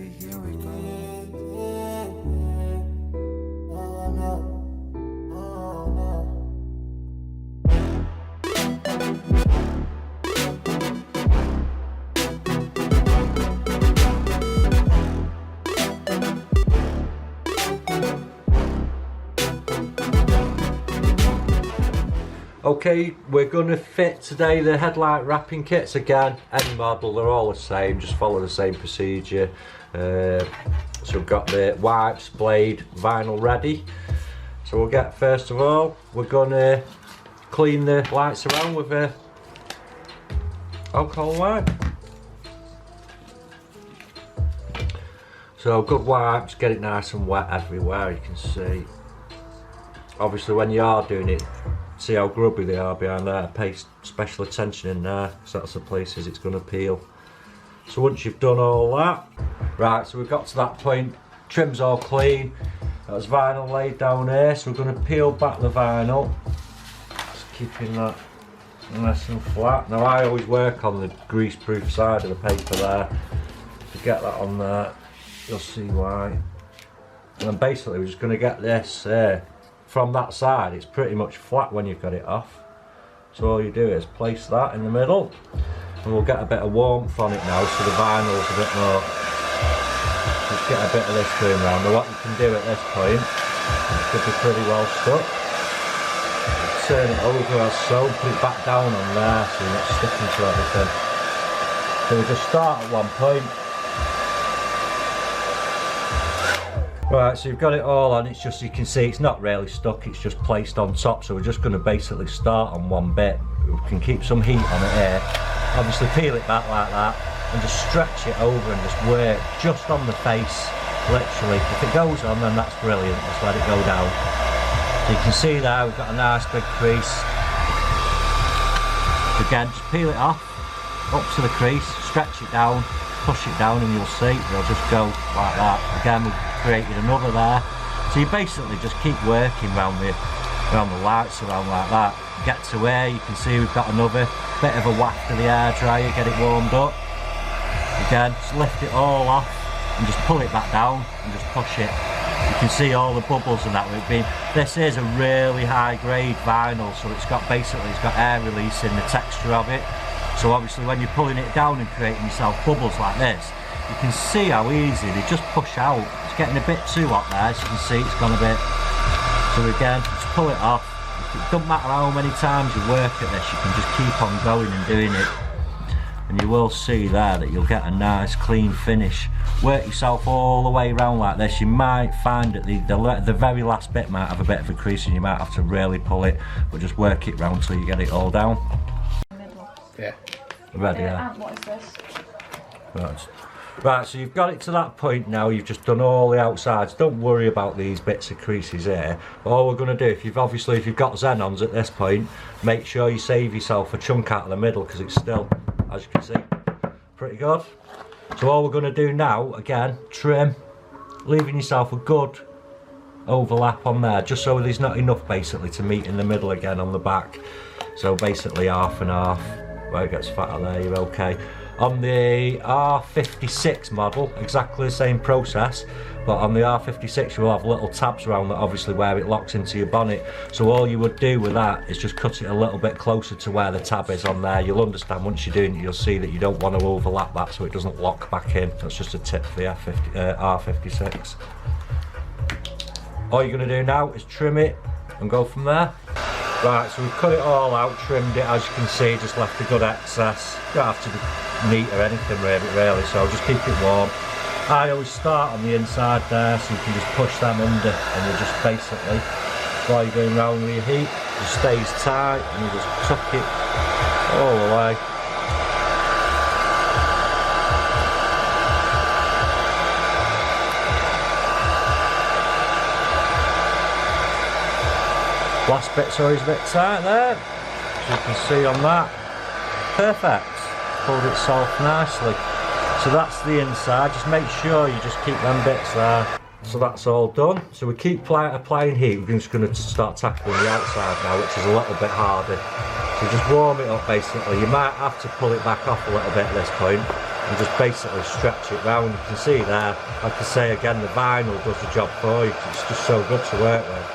baby, here we go. Okay, we're going to fit today the headlight wrapping kits again. Any model, they're all the same, just follow the same procedure. So we've got the wipes, blade, vinyl ready. So we'll get, first of all, we're going to clean the lights around with a alcohol wipe. So good wipes, get it nice and wet everywhere, you can see. Obviously when you are doing it, see how grubby they are behind there, pay special attention in there, because that's the places it's going to peel. So once you've done all that, right, so we've got to that point, trim's all clean, that's vinyl laid down here, so we're going to peel back the vinyl, just keeping that nice and flat. Now I always work on the grease proof side of the paper there, to get that on there, you'll see why. And then basically we're just going to get this from that side, it's pretty much flat when you've got it off. So all you do is place that in the middle, and we'll get a bit of warmth on it now, so the vinyl's a bit more, just get a bit of this going around. Now what you can do at this point, it could be pretty well stuck. Turn it over as so, put it back down on there so you're not sticking to everything. So we just start at one point. Right, so you've got it all on, it's just, you can see it's not really stuck, it's just placed on top, so we're just going to basically start on one bit. We can keep some heat on it here, obviously peel it back like that, and just stretch it over and just work just on the face, literally. If it goes on, then that's brilliant, just let it go down. So you can see there, we've got a nice big crease. Again, just peel it off, up to the crease, stretch it down, push it down, and you'll see, it'll just go like that. Again, we've created another there. So you basically just keep working around the lights around like that. Get to where you can see we've got another bit of a waft of the air dryer, get it warmed up. Again, just lift it all off and just pull it back down and just push it. You can see all the bubbles and that we've been. This is a really high grade vinyl, so it's got air release in the texture of it. So obviously when you're pulling it down and creating yourself bubbles like this, you can see how easy they just push out. It's getting a bit too hot there, as you can see it's gone a bit. So again, just pull it off. It doesn't matter how many times you work at this, you can just keep on going and doing it. And you will see there that you'll get a nice clean finish. Work yourself all the way around like this. You might find that the very last bit might have a bit of a crease and you might have to really pull it, but just work it round till you get it all down. Yeah. Ready, yeah. And what is this? Right, so you've got it to that point now, you've just done all the outsides. Don't worry about these bits of creases here. All we're going to do, if you've got xenons at this point, make sure you save yourself a chunk out of the middle, because it's still, as you can see, pretty good. So all we're going to do now, again, trim, leaving yourself a good overlap on there, just so there's not enough basically to meet in the middle again on the back. So basically half and half, where it gets fatter there, you're okay. On the R56 model, exactly the same process, but on the R56 you'll have little tabs around that, obviously where it locks into your bonnet. So all you would do with that is just cut it a little bit closer to where the tab is on there. You'll understand once you're doing it, you'll see that you don't want to overlap that so it doesn't lock back in. That's just a tip for the R56. All you're going to do now is trim it and go from there. Right, so we've cut it all out, trimmed it, as you can see, just left a good excess. You don't have to be neat or anything really, so just keep it warm. I always start on the inside there, so you can just push them under, and you just basically, while you're going round with your heat, it just stays tight, and you just tuck it all the way. Last bit's always a bit tight there, as you can see on that. Perfect, pulled itself nicely. So that's the inside, just make sure you just keep them bits there. So that's all done. So we keep applying heat, we're just going to start tackling the outside now, which is a little bit harder. So just warm it up basically. You might have to pull it back off a little bit at this point, and just basically stretch it round. You can see there, like I say again, the vinyl does the job for you, 'cause it's just so good to work with.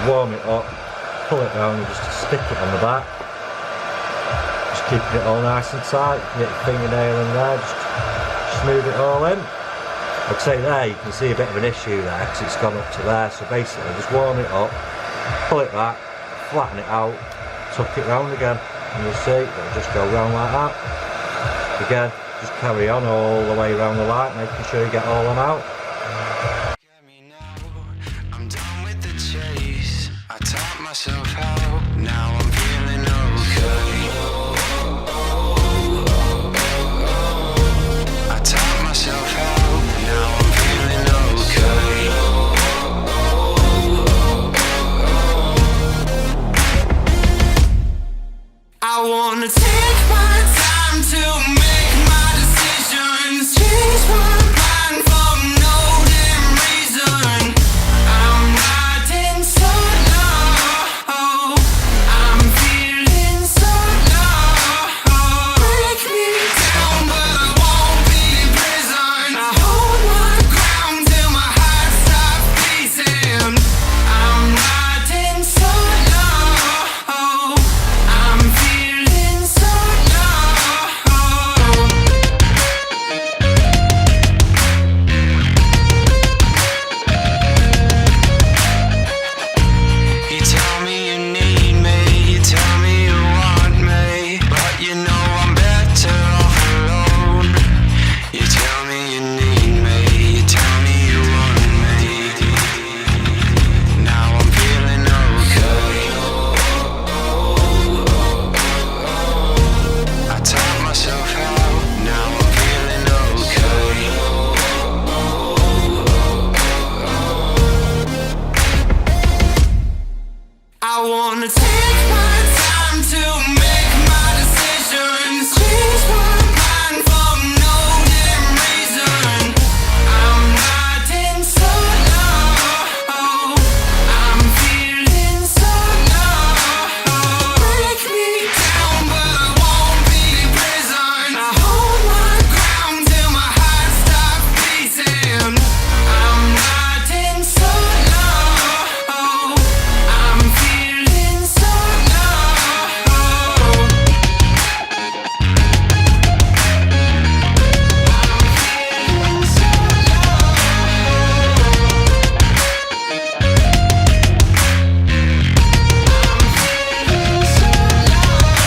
Warm it up, pull it round and just stick it on the back. Just keeping it all nice and tight. You can get your fingernail in there, just smooth it all in. Like I say there, you can see a bit of an issue there because it's gone up to there, so basically just warm it up, pull it back, flatten it out, tuck it round again, and you'll see it'll just go round like that. Again, just carry on all the way around the light, making sure you get all them out. I'm done with the chase. I taught myself how now